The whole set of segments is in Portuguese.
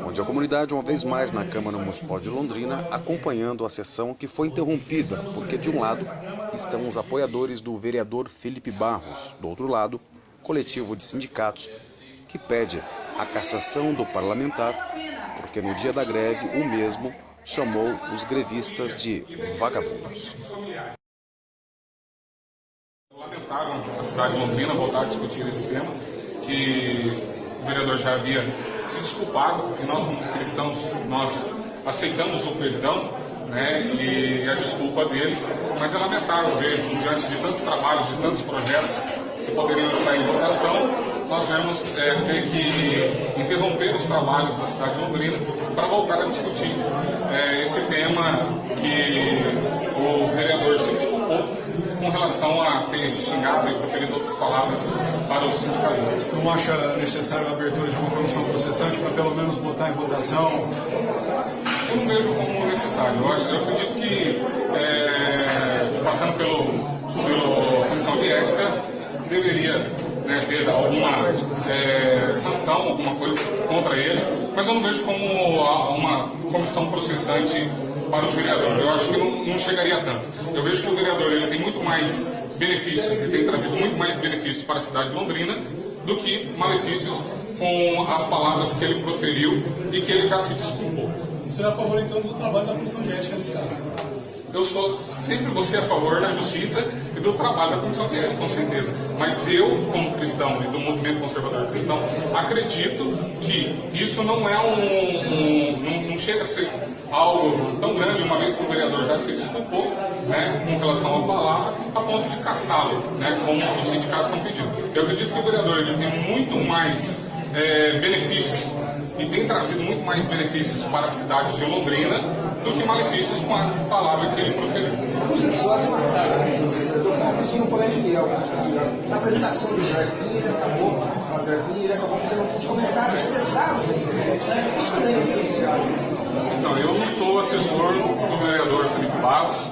onde a comunidade, uma vez mais na Câmara Municipal de Londrina, acompanhando a sessão que foi interrompida, porque de um lado estão os apoiadores do vereador Felipe Barros, do outro lado, coletivo de sindicatos que pede a cassação do parlamentar, porque no dia da greve o mesmo chamou os grevistas de vagabundos. Lamentaram a cidade de Londrina voltar a discutir esse tema, que o vereador já havia se desculpado, e nós como cristãos, nós aceitamos o perdão, né, e a desculpa dele, mas é lamentável ver, diante de tantos trabalhos, de tantos projetos que poderiam estar em votação, nós vamos ter que interromper os trabalhos da cidade de Londrina para voltar a discutir esse tema que o vereador se desculpou com relação a ter xingado e proferido outras palavras para os sindicalistas. Não acha necessário a abertura de uma comissão processante para pelo menos botar em votação? Eu não vejo como necessário. Eu acredito que, passando pela comissão de ética, deveria ter alguma sanção, alguma coisa contra ele, mas eu não vejo como uma comissão processante para o vereador. Eu acho que não chegaria a tanto. Eu vejo que o vereador ele tem muito mais benefícios e tem trazido muito mais benefícios para a cidade de Londrina do que malefícios com as palavras que ele proferiu e que ele já se desculpou. O senhor é a favor, então, do trabalho da comissão de ética nesse caso? Eu sempre vou ser a favor da justiça e do trabalho da comissão de ética, com certeza. Mas eu, como cristão e do movimento conservador cristão, acredito que isso não é não chega a ser algo tão grande, uma vez que o vereador já se desculpou, né, com relação à palavra, a ponto de caçá-lo, né, como os sindicatos estão pedindo. Eu acredito que o vereador ele tem muito mais benefícios e tem trazido muito mais benefícios para a cidade de Londrina do que malefícios com a palavra que ele proferiu. Os episódios marcaram no Colégio Miguel. Na apresentação do Jardim, ele acabou fazendo alguns comentários pesados na internet. Isso também é influenciado. Então, eu não sou assessor do vereador Felipe Barros,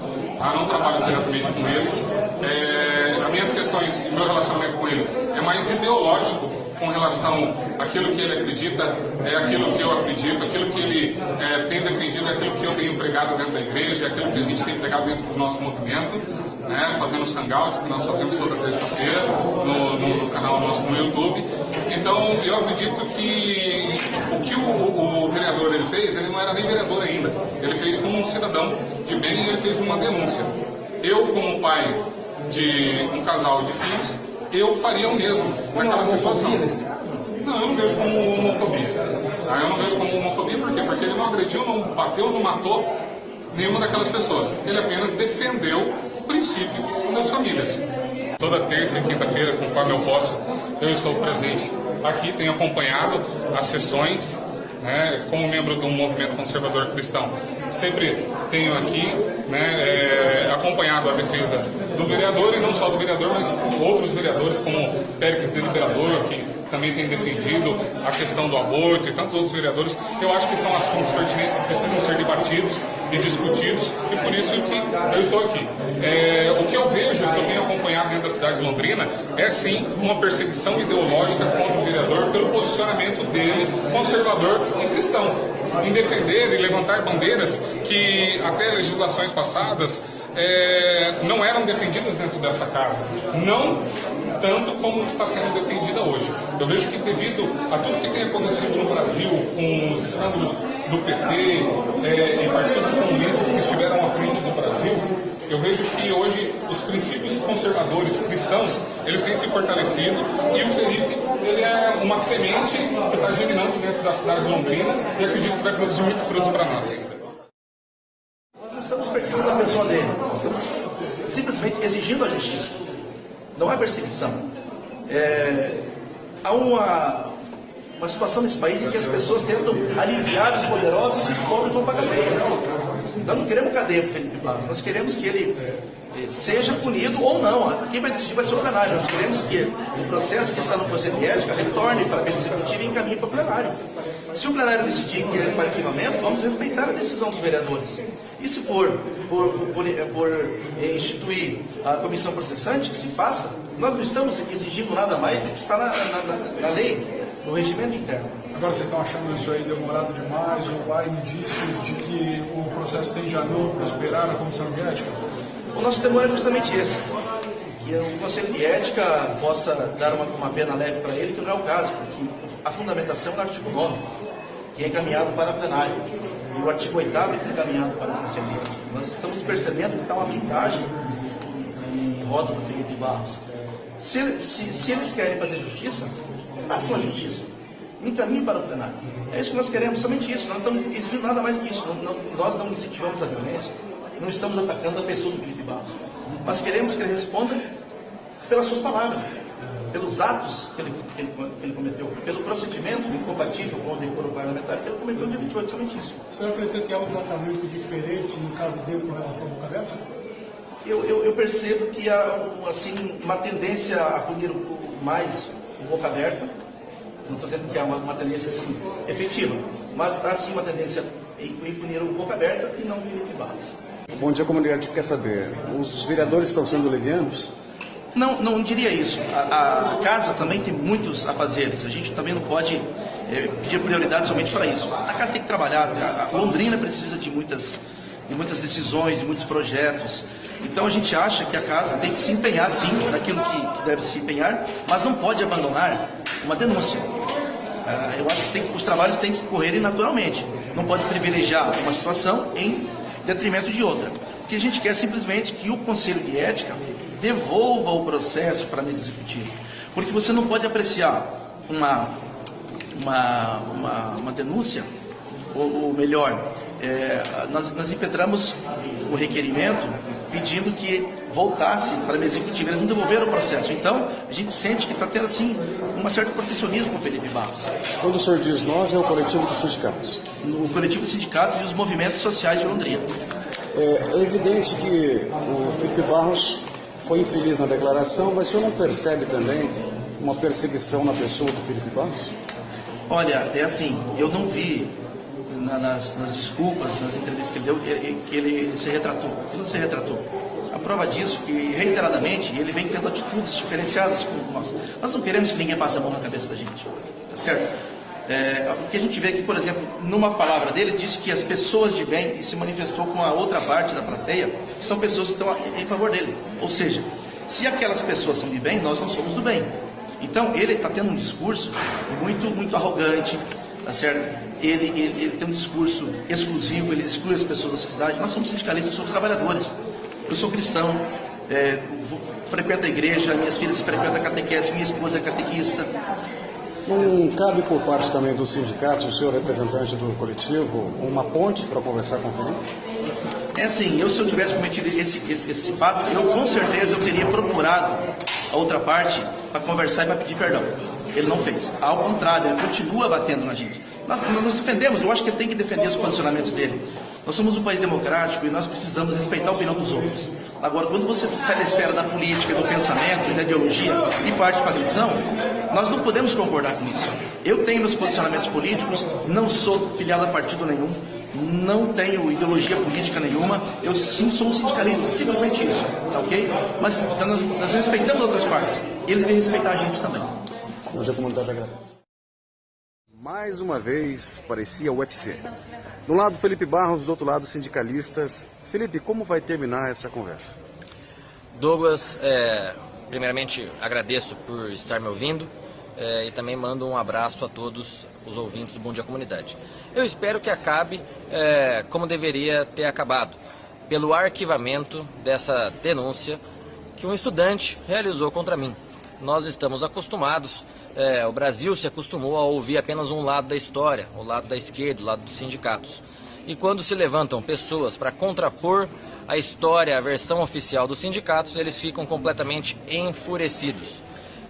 não trabalho diretamente com ele. As minhas questões e meu relacionamento com ele é mais ideológico com relação àquilo que ele acredita, aquilo que eu acredito, aquilo que ele tem defendido, aquilo que eu tenho pregado dentro da igreja, aquilo que a gente tem pregado dentro do nosso movimento, né, fazendo os hangouts que nós fazemos toda terça-feira no canal nosso no YouTube. Então, eu acredito que o que o vereador ele fez, ele não era nem vereador ainda. Ele fez como um cidadão de bem e ele fez uma denúncia. Eu, como pai de um casal de filhos, eu faria o mesmo naquela situação. Não, eu não vejo como homofobia. Eu não vejo como homofobia por quê? Porque ele não agrediu, não bateu, não matou nenhuma daquelas pessoas. Ele apenas defendeu o princípio das famílias. Toda terça e quinta-feira, conforme eu posso, eu estou presente aqui, tenho acompanhado as sessões, né, como membro do movimento conservador cristão. Sempre tenho aqui, né, acompanhado a defesa do vereador, e não só do vereador, mas outros vereadores, como Pérez Liberador, que também tem defendido a questão do aborto, e tantos outros vereadores. Eu acho que são assuntos pertinentes que precisam ser debatidos e discutidos, e por isso que eu estou aqui. O que eu vejo, o que eu tenho acompanhado dentro da cidade de Londrina, é sim uma perseguição ideológica contra o vereador pelo posicionamento dele conservador e cristão, em defender e levantar bandeiras que até legislações passadas não eram defendidas dentro dessa casa, não tanto como está sendo defendida hoje. Eu vejo que devido a tudo que tem acontecido no Brasil, com os escândalos do PT e partidos comunistas que estiveram à frente do Brasil, eu vejo que hoje os princípios conservadores cristãos, eles têm se fortalecido, e o Felipe, ele é uma semente que está germinando dentro da cidade de Londrina, e acredito que vai produzir muito frutos para nós ainda. Nós não estamos perseguindo a pessoa dele, nós estamos simplesmente exigindo a justiça. Não é perseguição. Há uma situação nesse país em que as pessoas tentam aliviar os poderosos e os pobres vão pagar cadeia. Nós não queremos cadeia para o Felipe Barros, nós queremos que ele seja punido ou não. Quem vai decidir vai ser o plenário. Nós queremos que o processo que está no Conselho de Ética retorne para a mesa executiva e encaminhe para o plenário. Se o plenário decidir que ele faz arquivamento, vamos respeitar a decisão dos vereadores. E se for por instituir a comissão processante, que se faça. Nós não estamos exigindo nada mais do que está na lei. no regimento interno. Agora vocês estão achando isso aí demorado demais ou há indícios de que o processo tende a não prosperar na comissão de ética? O nosso temor é justamente esse, que o Conselho de Ética possa dar uma pena leve para ele, que não é o caso, porque a fundamentação é no artigo 9, que é encaminhado para a plenária, e o artigo 8º é encaminhado para o Conselho de Ética. Nós estamos percebendo que está uma blindagem em roda do Felipe Barros. Se eles querem fazer justiça, façam a justiça. Encaminhem para o plenário. É isso que nós queremos, somente isso. Nós não estamos exigindo nada mais que isso. Nós não incentivamos a violência, não estamos atacando a pessoa do Felipe Barros. Mas queremos que ele responda pelas suas palavras, pelos atos que ele cometeu, pelo procedimento incompatível com o decoro parlamentar que ele cometeu no dia 28, somente isso. O senhor acredita que há um tratamento diferente no caso dele com relação ao Boca Aberta? Eu percebo que há assim, uma tendência a punir mais o Boca Aberta. Não estou dizendo que há uma tendência assim, efetiva, mas há sim uma tendência em punir o Boca Aberta e não o Felipe Barros. Bom dia, comunidade. Quer saber, os vereadores estão sendo levianos? Não diria isso. A casa também tem muitos afazeres. A gente também não pode pedir prioridade somente para isso. A casa tem que trabalhar. A Londrina precisa de muitas decisões, de muitos projetos. Então a gente acha que a casa tem que se empenhar sim naquilo que deve se empenhar, mas não pode abandonar uma denúncia. Eu acho que os trabalhos têm que correrem naturalmente. Não pode privilegiar uma situação em detrimento de outra. O que a gente quer é simplesmente que o Conselho de Ética devolva o processo para a mesa executiva. Porque você não pode apreciar uma denúncia, ou melhor, nós impetramos o requerimento pedindo que voltasse para a mesa executiva. Eles não devolveram o processo. Então, a gente sente que está tendo assim um certo protecionismo com o Felipe Barros. Quando o senhor diz nós, é o coletivo dos sindicatos? O coletivo dos sindicatos e os movimentos sociais de Londrina. É evidente que o Felipe Barros foi infeliz na declaração, mas o senhor não percebe também uma perseguição na pessoa do Felipe Barros? Olha, é assim, eu não vi nas desculpas, nas entrevistas que ele deu, que ele se retratou. Ele não se retratou. A prova disso é que, reiteradamente, ele vem tendo atitudes diferenciadas com nós. Nós não queremos que ninguém passe a mão na cabeça da gente, tá certo? O que a gente vê aqui, por exemplo, numa palavra dele, disse que as pessoas de bem, e se manifestou com a outra parte da plateia, que são pessoas que estão em favor dele. Ou seja, se aquelas pessoas são de bem, nós não somos do bem. Então, ele está tendo um discurso muito arrogante, tá certo? Ele tem um discurso exclusivo, ele exclui as pessoas da sociedade. Nós somos sindicalistas, somos trabalhadores. Eu sou cristão, frequento a igreja, minhas filhas frequentam a catequese, minha esposa é catequista. Não cabe por parte também dos sindicatos, o senhor representante do coletivo, uma ponte para conversar com o Felipe? É assim, se eu tivesse cometido esse fato, com certeza eu teria procurado a outra parte para conversar e para pedir perdão. Ele não fez. Ao contrário, ele continua batendo na gente. Nós defendemos, eu acho que ele tem que defender os posicionamentos dele. Nós somos um país democrático e nós precisamos respeitar a opinião dos outros. Agora, quando você sai da esfera da política, do pensamento, da ideologia e parte para a agressão, nós não podemos concordar com isso. Eu tenho meus posicionamentos políticos, não sou filiado a partido nenhum, não tenho ideologia política nenhuma, eu sim sou um sindicalista, simplesmente isso, tá ok? Mas nós respeitamos outras partes, ele deve respeitar a gente também. Hoje a comunidade agradece. Mais uma vez, parecia o UFC. Do lado Felipe Barros, do outro lado sindicalistas. Felipe, como vai terminar essa conversa? Douglas, primeiramente agradeço por estar me ouvindo e também mando um abraço a todos os ouvintes do Bom Dia Comunidade. Eu espero que acabe como deveria ter acabado, pelo arquivamento dessa denúncia que um estudante realizou contra mim. Nós estamos acostumados, o Brasil se acostumou a ouvir apenas um lado da história, o lado da esquerda, o lado dos sindicatos. E quando se levantam pessoas para contrapor a história, a versão oficial dos sindicatos, eles ficam completamente enfurecidos.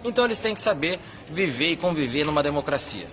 Então eles têm que saber viver e conviver numa democracia.